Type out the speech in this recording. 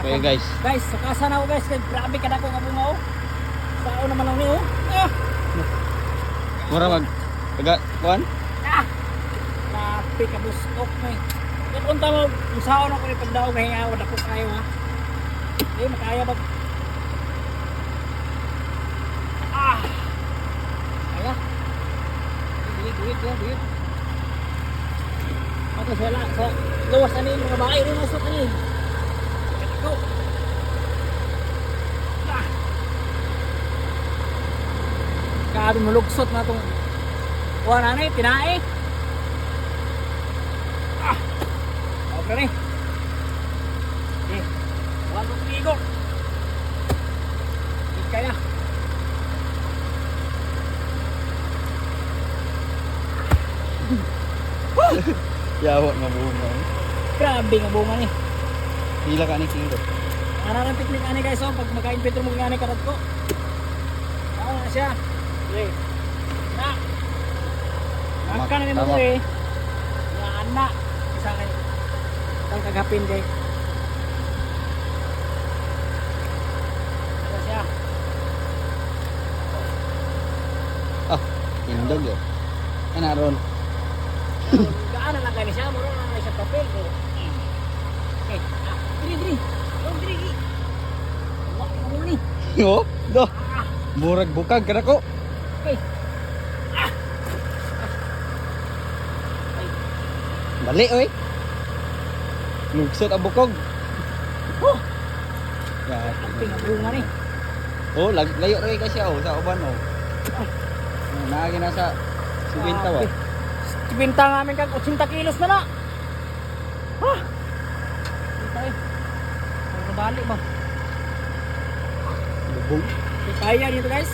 Okay guys. Guys, sa kasa na ako guys. Grabe ka na ako kabunga oh. Sao naman lang niyo oh. Ah! Mura mag kuan? Ah! Grabe ka bustok mo eh. Kaya unta mo, kung sao na ko rin pagdaog kahinga, wala ko kayo ha. Eh, makaya ba? Ah! Kaya? Duit. Ako sa luwas na yung mga bahay rin masuk ni. Go! Ah! Grabe malugsot na itong kuha na na tinae. Ah! Okay na eh. Okay. Huwag kong ligo. Hindi kaya. Yawa nga bunga. Grabe nga bunga ni. Pila ka ni kilo. Ano ang teknik ani guys oh, pag maka-infilter mo ngani karat ko. Na siya. Okay. Na. Makan ni mo Tama. eh. Ya anak. Isa kay tang kagapin kay. Ano siya? Ah, indog yo. Ana ron. Gaano lang kani siya, mura na siya papel ko. Okay. Ah, diri. Oh, diri. Wala mo ni. Yo, do. Murag bukag kada ko. Okay. Bali oy. Lugsot ang bukog. Oh, Ya. bunga ni. Oh, layo rin kasi oh sa uban oh. Naagi na sa 50 ba? Ibinta namin kag 80 kilos na na. Ha? Kita eh. Ang balik ba? Lubog. Kaya dito guys.